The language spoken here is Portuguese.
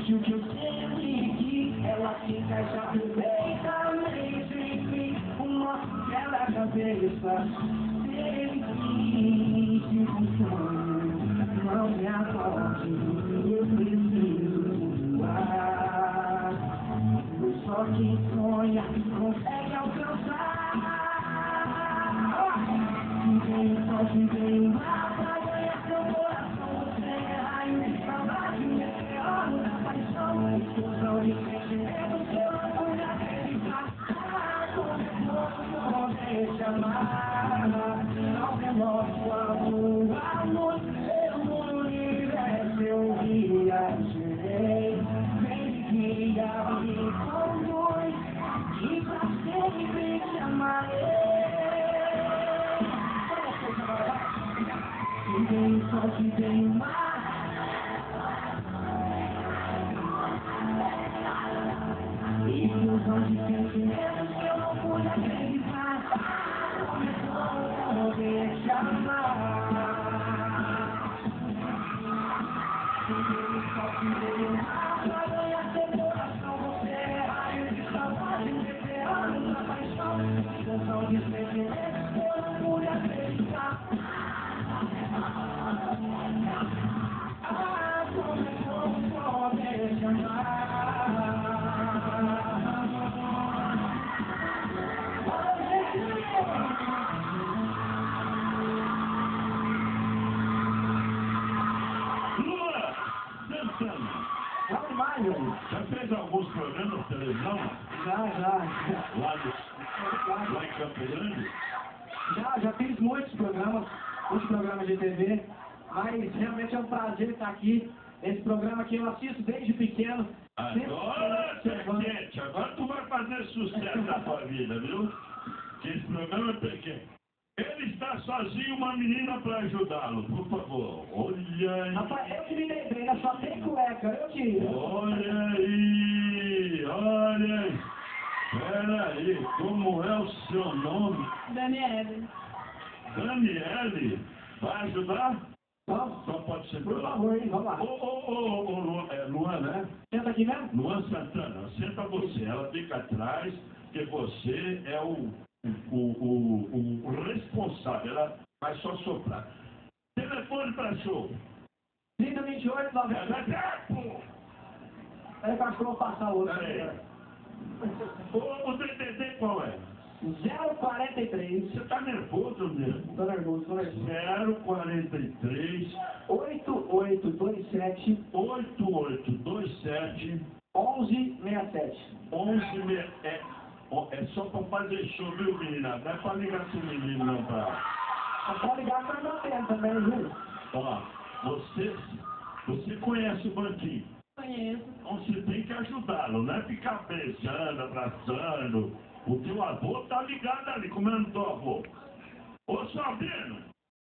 existe o que eu sempre quis. Ela se encaixa perfeitamente em mim. O nosso quebra-cabeça sempre quis. Um sonho, não me acorde, eu preciso voar. Só quem sonha consegue alcançar. Só quem tem lá pra ganhar seu coração. Você é raio de saudade, meteoro da paixão. Explosão de sentimento, seu orgulho acreditar. Como eu posso poder te amar? Não demore quando o amor no universo eu viajei. Vem me conduz e pra sempre te amarei. Só que tem mais. Ilusão de sentimentos que eu não pude acreditar. Começou a poder te amar. Só que tem mais pra ganhar seu coração. Você é raio de saudade, meteoro da paixão. Ilusão de sentimentos que eu não pude acreditar. Já fez alguns programas de televisão? Já. Lá em Campo Grande? Já fiz muitos programas de TV, mas realmente é um prazer estar aqui. Esse programa que eu assisto desde pequeno. Agora, gente, agora tu vai fazer sucesso na tua vida, viu? Que esse programa é pequeno. Ele está sozinho, uma menina para ajudá-lo, por favor. Olha aí. Rapaz, eu que me lembrei, né? Só tem cueca, eu que... Olha aí, olha aí. Pera aí, como é o seu nome? Daniele. Daniele, vai ajudar? Vamos? Só pode ser Por favor, hein? Vamos lá. Luan, né? Senta aqui mesmo? Luan Santana, senta você. Ela fica atrás, porque você é o responsável. Ela vai só soprar. Telefone para show. 3028, 90. Peraí que eu acho que eu vou passar outro. O DDD qual é? 043. Você tá nervoso mesmo? Tô nervoso. 043 8827 8827 1167. 11 é só pra fazer show, viu, menina? Não é pra ligar pro menino, não, pra... É pra ligar pra meu tempo também, viu? Ó, você conhece o Banquinho? Conheço. Então você tem que ajudá-lo, não é ficar beijando, abraçando. O teu avô tá ligado ali, como é o teu avô? Ô, Sabino!